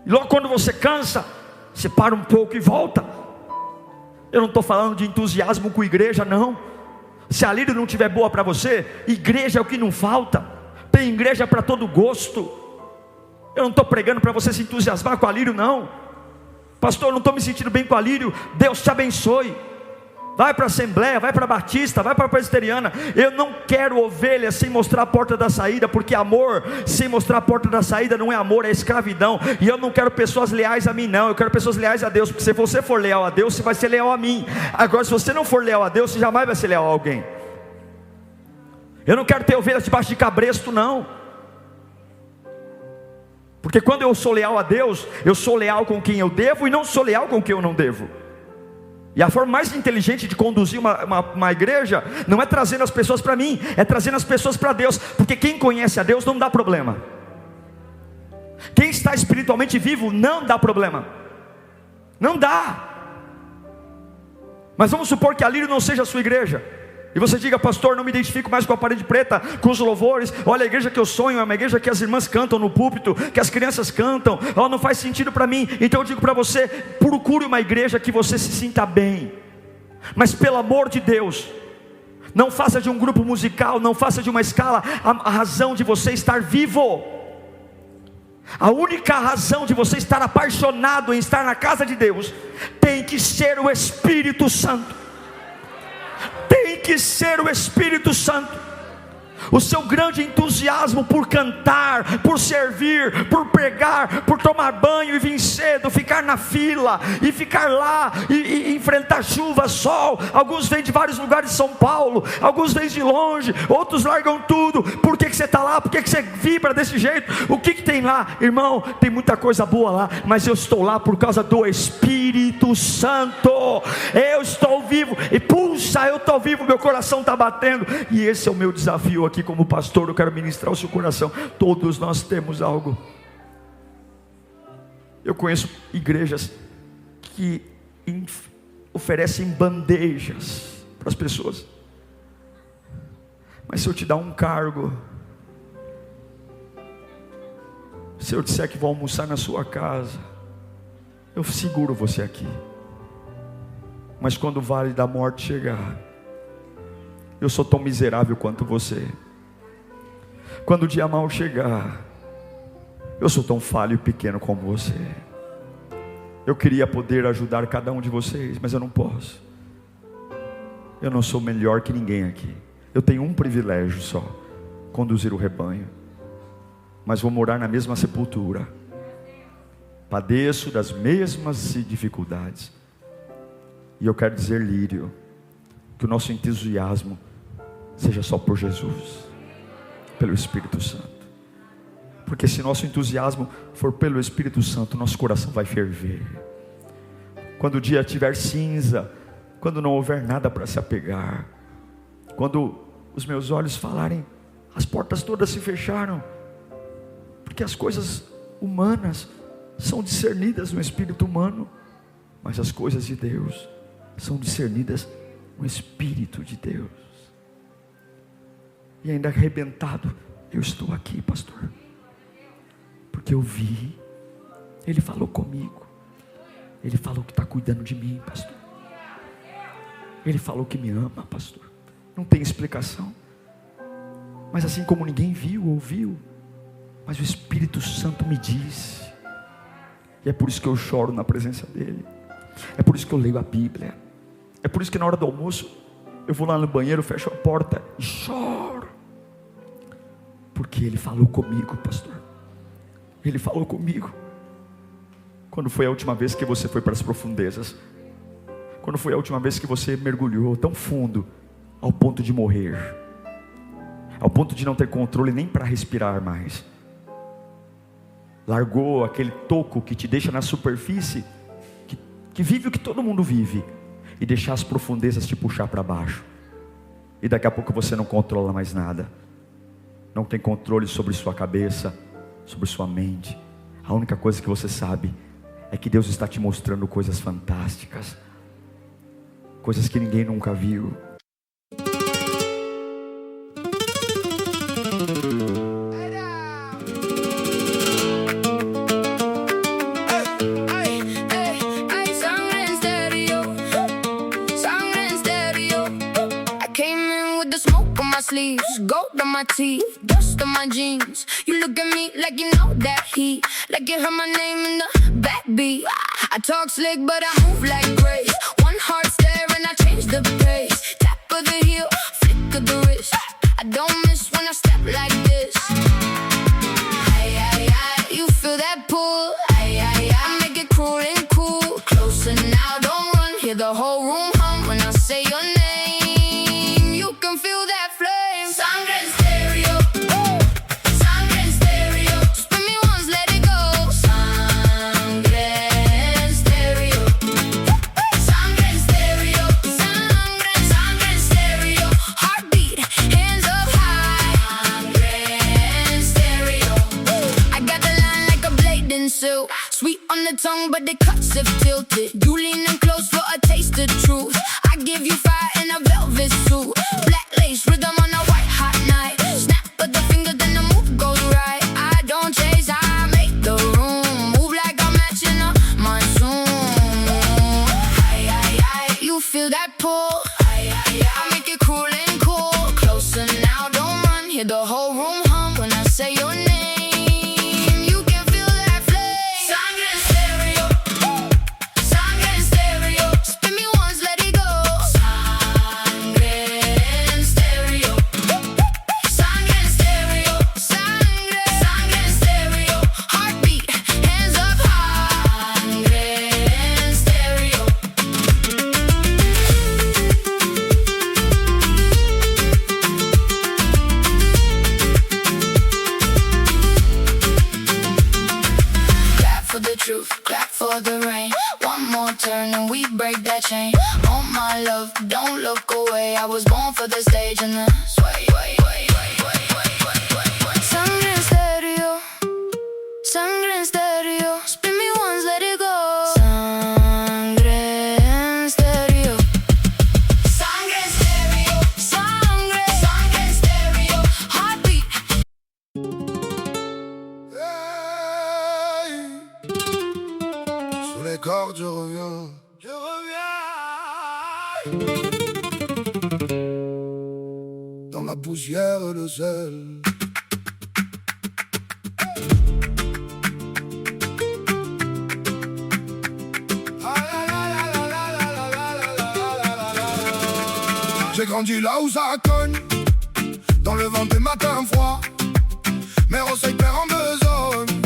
E logo quando você cansa, você para um pouco e volta. Eu não estou falando de entusiasmo com igreja, não. Se a lírio não estiver boa para você, igreja é o que não falta. Tem igreja para todo gosto. Eu não estou pregando para você se entusiasmar com a lírio, não. Pastor, não estou me sentindo bem com a Lírio. Deus te abençoe. Vai para a Assembleia, vai para a Batista, vai para a Presbiteriana. Eu não quero ovelha sem mostrar a porta da saída, porque amor sem mostrar a porta da saída não é amor, é escravidão. E eu não quero pessoas leais a mim, não. Eu quero pessoas leais a Deus, porque se você for leal a Deus, você vai ser leal a mim. Agora, se você não for leal a Deus, você jamais vai ser leal a alguém. Eu não quero ter ovelhas debaixo de cabresto, não. Porque quando eu sou leal a Deus, eu sou leal com quem eu devo e não sou leal com quem eu não devo. E a forma mais inteligente de conduzir uma igreja não é trazendo as pessoas para mim, é trazendo as pessoas para Deus. Porque quem conhece a Deus não dá problema. Quem está espiritualmente vivo não dá problema. Não dá. Mas vamos supor que a Lírio não seja a sua igreja, e você diga: pastor, não me identifico mais com a parede preta, com os louvores. Olha, a igreja que eu sonho é uma igreja que as irmãs cantam no púlpito, que as crianças cantam. Oh, não faz sentido para mim. Então eu digo para você: procure uma igreja que você se sinta bem. Mas pelo amor de Deus, não faça de um grupo musical, não faça de uma escala a razão de você estar vivo. A única razão de você estar apaixonado em estar na casa de Deus tem que ser o Espírito Santo. Tem que ser o Espírito Santo. O seu grande entusiasmo por cantar, por servir, por pregar, por tomar banho e vir cedo, ficar na fila e ficar lá e enfrentar chuva, sol. Alguns vêm de vários lugares de São Paulo, alguns vêm de longe, outros largam tudo. Por que você está lá? Por que você vibra desse jeito? O que tem lá? Irmão, tem muita coisa boa lá, mas eu estou lá por causa do Espírito Santo. Eu estou vivo e pulsa, eu estou vivo, meu coração está batendo. E esse é o meu desafio aqui como pastor. Eu quero ministrar o seu coração. Todos nós temos algo. Eu conheço igrejas que oferecem bandejas para as pessoas, mas se eu te dar um cargo, se eu disser que vou almoçar na sua casa, eu seguro você aqui. Mas quando o vale da morte chegar, eu sou tão miserável quanto você. Quando o dia mau chegar, eu sou tão falho e pequeno como você. Eu queria poder ajudar cada um de vocês, mas eu não posso. Eu não sou melhor que ninguém aqui. Eu tenho um privilégio só: conduzir o rebanho. Mas vou morar na mesma sepultura. Padeço das mesmas dificuldades. E eu quero dizer, Lírio, que o nosso entusiasmo seja só por Jesus, pelo Espírito Santo. Porque se nosso entusiasmo for pelo Espírito Santo, nosso coração vai ferver. Quando o dia estiver cinza, quando não houver nada para se apegar, quando os meus olhos falarem: as portas todas se fecharam, porque as coisas humanas são discernidas no espírito humano, mas as coisas de Deus são discernidas no Espírito de Deus. E ainda arrebentado, eu estou aqui, pastor, porque eu vi, Ele falou comigo, Ele falou que está cuidando de mim, pastor, Ele falou que me ama, pastor. Não tem explicação, mas assim como ninguém viu, ouviu, mas o Espírito Santo me disse. E é por isso que eu choro na presença dEle. É por isso que eu leio a Bíblia. É por isso que na hora do almoço eu vou lá no banheiro, fecho a porta e choro, porque Ele falou comigo, pastor. Ele falou comigo. Quando foi a última vez que você foi para as profundezas? Quando foi a última vez que você mergulhou tão fundo ao ponto de morrer, ao ponto de não ter controle nem para respirar mais? Largou aquele toco que te deixa na superfície, que vive o que todo mundo vive, e deixar as profundezas te puxar para baixo, e daqui a pouco você não controla mais nada, não tem controle sobre sua cabeça, sobre sua mente. A única coisa que você sabe é que Deus está te mostrando coisas fantásticas, coisas que ninguém nunca viu. Gold on my teeth, dust on my jeans. You look at me like you know that heat, like you heard my name in the backbeat. I talk slick, but I move like grace. One heart stare and I change the pace. Tap of the heel, flick of the wrist. I don't miss when I step like this. Aye, aye, aye, you feel that pull. Aye, aye, aye, make it cruel and cool. Closer now, don't run. Hear the whole room hum when I say your name. You can feel that flame. Sangre en stereo. Sangre en stereo. Spin me once, let it go. Sangre en stereo. Sangre en stereo. Sangre en stereo. Heartbeat, hands up high. Sangre en stereo. I got the line like a blade in silk. Sweet on the tongue, but the cuts if tilted. You leaning close for a taste of truth. I give you fire in a velvet suit. Black lace rhythm on a white hot night. Snap of the finger, then the move goes right. I don't chase, I make the room move like I'm matching a monsoon. Aye, aye, aye, you feel that pull. Aye, aye, aye, I make it cruel and cool. Closer now, don't run. Hear the whole room hum when I say your name. You can feel that flame. Sangre en stereo. Sangre en stereo. Spin me once, let it go. Sangre en stereo. Sangre en stereo. Sangre en stereo. Heartbeat, hands up high. Sangre en stereo. Clap for the truth, clap for the rain. One more turn and we break that chain. Oh my love, don't look away. I was born for the stage and the sway. Sangre en stereo, sangre en stereo. Spin me once, let it go. Sangre en stereo. Sangre en stereo. Sangre en stereo. Heartbeat. Hey. Sur les cordes je reviens. Je reviens. Dans la poussière le sel. J'ai grandi là où ça cogne, dans le vent des matins froids. Mère au seuil, père en besogne.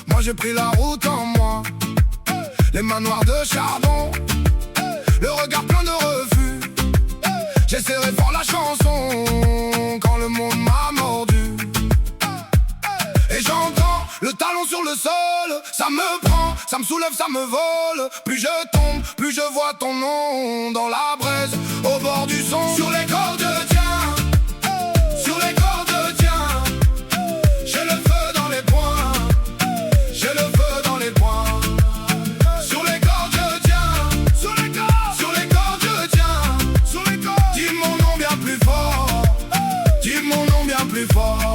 Moi j'ai pris la route en moi. Les mains noires de charbon, le regard plein de refus. J'ai serré fort la chanson quand le monde m'a mordu. Et j'entends le talon sur le sol. Ça me prend, ça me soulève, ça me vole. Plus je tombe, plus je vois ton nom dans la braise, au bord du son. Sur les cordes, tiens, sur les cordes, tiens. J'ai le feu dans les poings, j'ai le feu dans les poings. Sur les cordes, tiens, sur les cordes, tiens, sur les cordes. Dis mon nom bien plus fort, dis mon nom bien plus fort,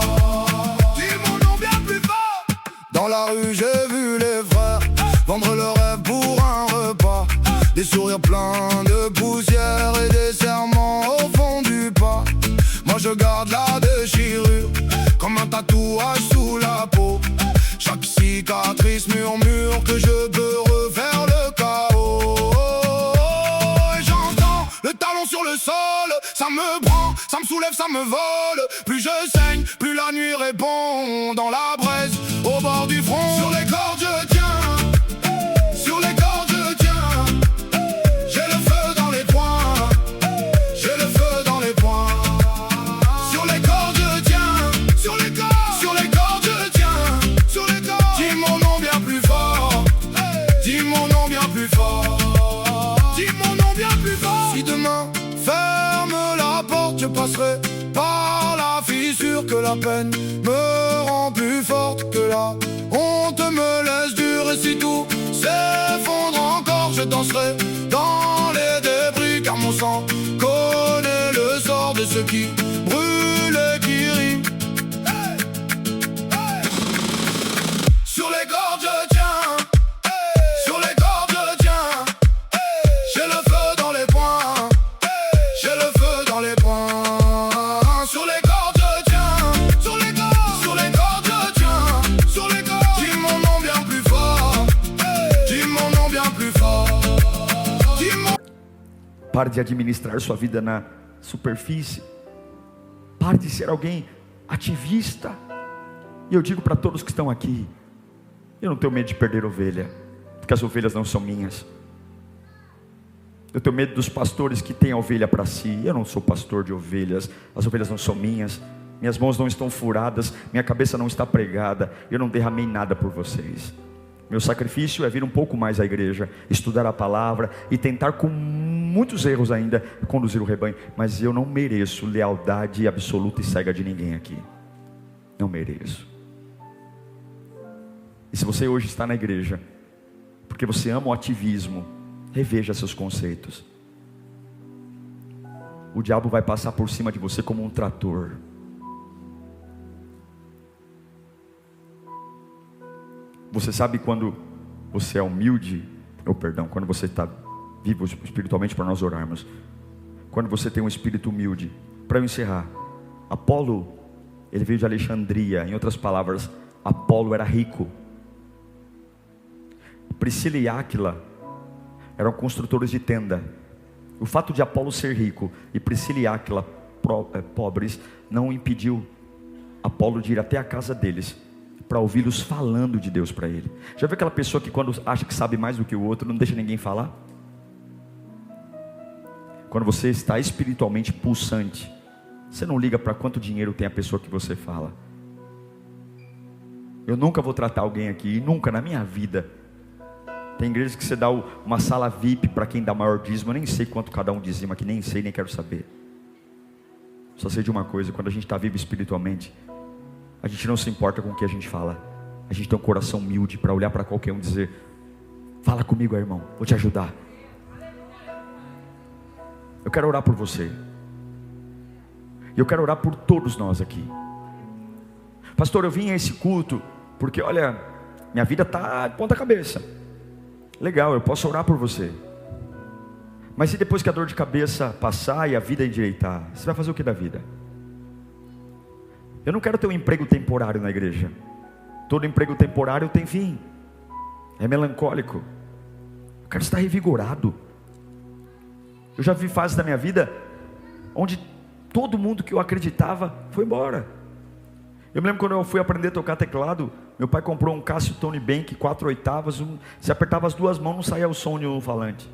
dis mon nom bien plus fort. Dans la rue j'ai vu les frères vendre le rêve pour un repas. Des sourires pleins de poussière et des serments au fond du pas. Moi je garde la déchirure comme un tatouage sous la peau. Chaque cicatrice murmure que je peux refaire le chaos. Et j'entends le talon sur le sol. Ça me prend, ça me soulève, ça me vole. Plus je saigne, plus la nuit répond. Dans la braise, au bord du front. Sur les cordes je tiens, sur les cordes je tiens. J'ai le feu dans les poings, j'ai le feu dans les poings. Sur les cordes je tiens, sur les cordes je tiens, sur les cordes. Dis mon nom bien plus fort, dis mon nom bien plus fort, dis mon nom bien plus fort. Si demain ferme la porte, je passerai par la fissure. Que la peine me rend plus forte, que la honte me laisse dur. Et si tout s'effondre encore, je danserai dans les débris. Car mon sang connaît le sort de ceux qui brûlent et qui rient. Sur les cordes je tiens, sur les cordes je tiens. J'ai le feu dans les poings, j'ai le feu dans les poings. Sur les cordes je tiens, sur les cordes je tiens, sur les cordes. Dis mon nom bien plus fort, dis mon nom bien plus Pare de administrar sua vida na superfície. Pare de ser alguém ativista. E eu digo para todos que estão aqui, eu não tenho medo de perder ovelha, porque as ovelhas não são minhas. Eu tenho medo dos pastores que têm a ovelha para si. Eu não sou pastor de ovelhas, as ovelhas não são minhas. Minhas mãos não estão furadas, minha cabeça não está pregada, eu não derramei nada por vocês. Meu sacrifício é vir um pouco mais à igreja, estudar a palavra e tentar, com muitos erros ainda, conduzir o rebanho. Mas eu não mereço lealdade absoluta e cega de ninguém aqui. Não mereço. E se você hoje está na igreja porque você ama o ativismo, reveja seus conceitos. O diabo vai passar por cima de você como um trator. Você sabe quando você é humilde, quando você está vivo espiritualmente, para nós orarmos, quando você tem um espírito humilde. Para eu encerrar, Apolo, ele veio de Alexandria. Em outras palavras, Apolo era rico. Priscila e Áquila eram construtores de tenda. O fato de Apolo ser rico e Priscila e Áquila pobres não impediu Apolo de ir até a casa deles para ouvi-los falando de Deus para ele. Já viu aquela pessoa que quando acha que sabe mais do que o outro, não deixa ninguém falar? Quando você está espiritualmente pulsante, você não liga para quanto dinheiro tem a pessoa que você fala. Eu nunca vou tratar alguém aqui, nunca na minha vida. Tem igrejas que você dá uma sala VIP para quem dá maior dízimo. Eu nem sei quanto cada um dizima aqui, nem sei, nem quero saber. Só sei de uma coisa: quando a gente está vivo espiritualmente, a gente não se importa com o que a gente fala. A gente tem um coração humilde para olhar para qualquer um e dizer: fala comigo, irmão, vou te ajudar. Eu quero orar por você. E eu quero orar por todos nós aqui. Pastor, eu vim a esse culto porque, olha, minha vida está de ponta cabeça. Legal, eu posso orar por você. Mas e depois que a dor de cabeça passar e a vida endireitar, você vai fazer o que da vida? Eu não quero ter um emprego temporário na igreja. Todo emprego temporário tem fim. É melancólico. Eu quero estar revigorado. Eu já vi fases da minha vida onde todo mundo que eu acreditava foi embora. Eu me lembro quando eu fui aprender a tocar teclado, meu pai comprou um Casio Tony Bank 4/8, se apertava as duas mãos não saía o som de um falante.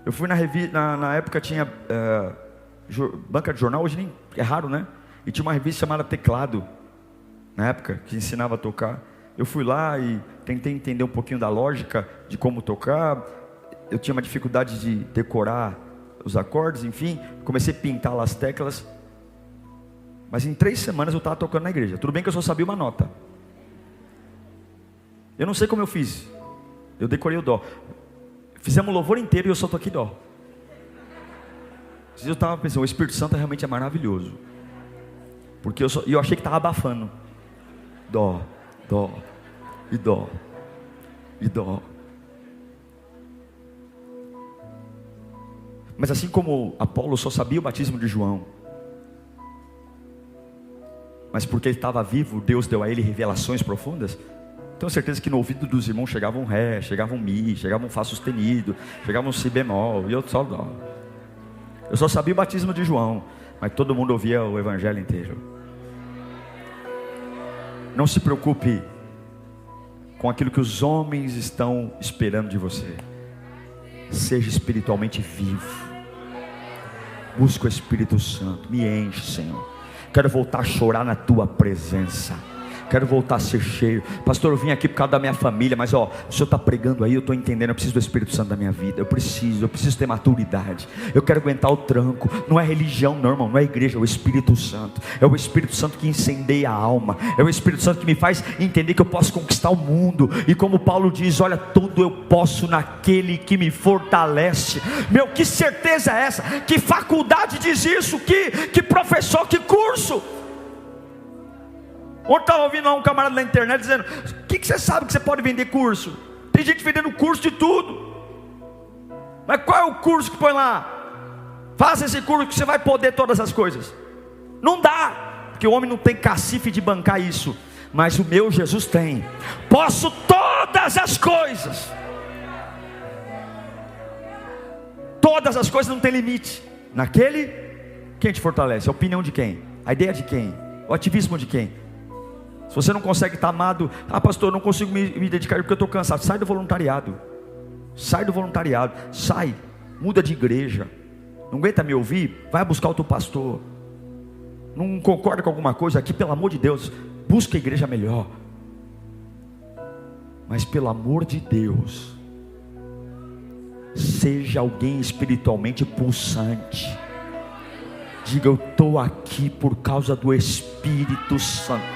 Eu fui na época tinha banca de jornal, hoje nem é raro, né? E tinha uma revista chamada Teclado, na época, que ensinava a tocar. Eu fui lá e tentei entender um pouquinho da lógica de como tocar. Eu tinha uma dificuldade de decorar os acordes, enfim, comecei a pintar lá as teclas. Mas em 3 semanas eu estava tocando na igreja. Tudo bem que eu só sabia uma nota. Eu não sei como eu fiz. Eu decorei o dó. Fizemos o louvor inteiro e eu só toquei dó. Eu estava pensando, o Espírito Santo realmente é maravilhoso. Porque eu achei que estava abafando. Dó, dó, e dó, e dó. Mas assim como Apolo só sabia o batismo de João, mas porque ele estava vivo, Deus deu a ele revelações profundas. Tenho certeza que no ouvido dos irmãos chegava um ré, chegava um mi, chegava um fá sustenido, chegava um si bemol, e eu só dó. Eu só sabia o batismo de João, mas todo mundo ouvia o evangelho inteiro. Não se preocupe com aquilo que os homens estão esperando de você. Seja espiritualmente vivo. Busca o Espírito Santo. Me enche, Senhor. Quero voltar a chorar na tua presença. Quero voltar a ser cheio. Pastor, eu vim aqui por causa da minha família, mas o senhor está pregando aí, eu estou entendendo. Eu preciso do Espírito Santo da minha vida. Eu preciso ter maturidade. Eu quero aguentar o tranco. Não é religião não, irmão, não é igreja, é o Espírito Santo. É o Espírito Santo que incendeia a alma. É o Espírito Santo que me faz entender que eu posso conquistar o mundo. E como Paulo diz, olha, tudo eu posso naquele que me fortalece. Meu, que certeza é essa? Que faculdade diz isso? Que professor, que curso? Ontem estava ouvindo lá um camarada na internet dizendo: o que você sabe que você pode vender curso? Tem gente vendendo curso de tudo. Mas qual é o curso que põe lá? Faça esse curso que você vai poder todas as coisas. Não dá, porque o homem não tem cacife de bancar isso. Mas o meu Jesus tem. Posso todas as coisas. todas as coisas não têm limite. Naquele, quem te fortalece? A opinião de quem? A ideia de quem? O ativismo de quem? Se você não consegue estar amado, pastor, eu não consigo me dedicar porque eu estou cansado. Sai do voluntariado. Sai do voluntariado. Sai, muda de igreja. Não aguenta me ouvir? Vai buscar outro pastor. Não concorda com alguma coisa aqui? Pelo amor de Deus, busca a igreja melhor. Mas pelo amor de Deus, seja alguém espiritualmente pulsante. Diga: eu estou aqui por causa do Espírito Santo.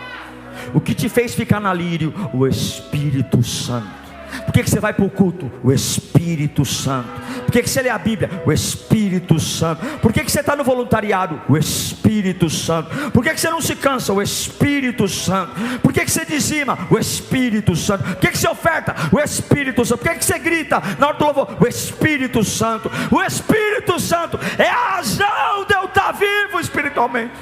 O que te fez ficar na lírio? O Espírito Santo. Por que você vai para o culto? O Espírito Santo. Por que você lê a Bíblia? O Espírito Santo. Por que você está no voluntariado? O Espírito Santo. Por que você não se cansa? O Espírito Santo. Por que você dizima? O Espírito Santo. Por que você oferta? O Espírito Santo. Por que você grita na hora do louvor? O Espírito Santo. O Espírito Santo é a razão de eu estar vivo espiritualmente.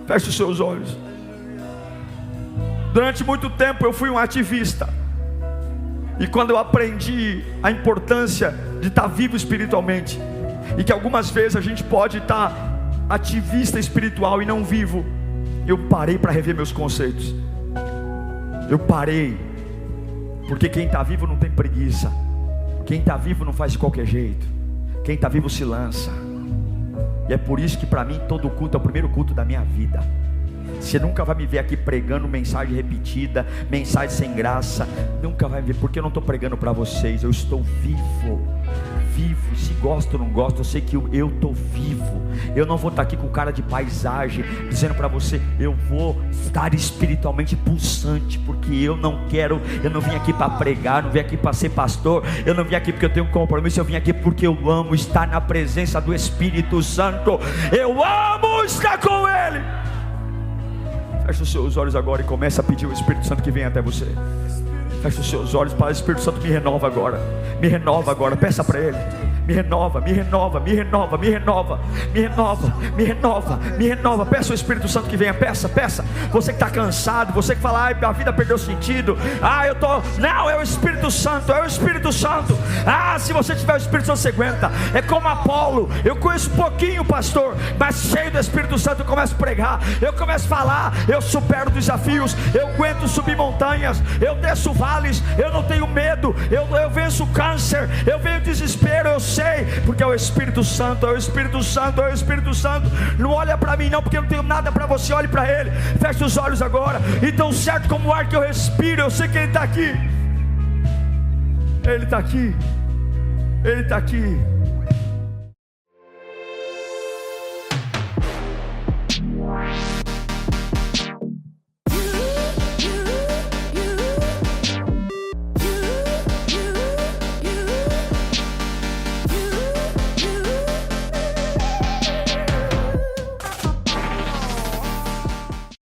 Feche os seus olhos. Durante muito tempo eu fui um ativista. E quando eu aprendi a importância de estar vivo espiritualmente, e que algumas vezes a gente pode estar ativista espiritual e não vivo, eu parei para rever meus conceitos. Eu parei. Porque quem está vivo não tem preguiça. Quem está vivo não faz de qualquer jeito. Quem está vivo se lança. E é por isso que para mim todo culto é o primeiro culto da minha vida. Você nunca vai me ver aqui pregando mensagem repetida, mensagem sem graça. Nunca vai me ver, porque eu não estou pregando para vocês. Eu estou vivo. Vivo, se gosto ou não gosto, eu sei que eu estou vivo. Eu não vou estar aqui com cara de paisagem, dizendo para você, eu vou estar espiritualmente pulsante. Porque eu não vim aqui para pregar, não vim aqui para ser pastor, eu não vim aqui porque eu tenho um compromisso, eu vim aqui porque eu amo estar na presença do Espírito Santo. Eu amo estar com Ele. Feche os seus olhos agora e comece a pedir ao Espírito Santo que venha até você. Feche os seus olhos, Pai. Espírito Santo, me renova agora. Me renova agora, peça para Ele. Me renova, me renova, me renova, me renova, me renova, me renova, me renova. Peça ao Espírito Santo que venha, peça. Você que está cansado, você que fala, a vida perdeu sentido. Não, é o Espírito Santo, é o Espírito Santo. Se você tiver o Espírito Santo, você aguenta. É como Apolo, eu conheço pouquinho, pastor, mas cheio do Espírito Santo eu começo a pregar, eu começo a falar, eu supero desafios, eu aguento subir montanhas, eu desço vales, eu não tenho medo, eu venço câncer, eu venço desespero, eu sei, porque é o Espírito Santo, é o Espírito Santo, é o Espírito Santo. Não olha para mim não, porque eu não tenho nada para você, olhe para Ele. Feche os olhos agora. Então certo como o ar que eu respiro, eu sei que Ele está aqui. Ele está aqui. Ele está aqui.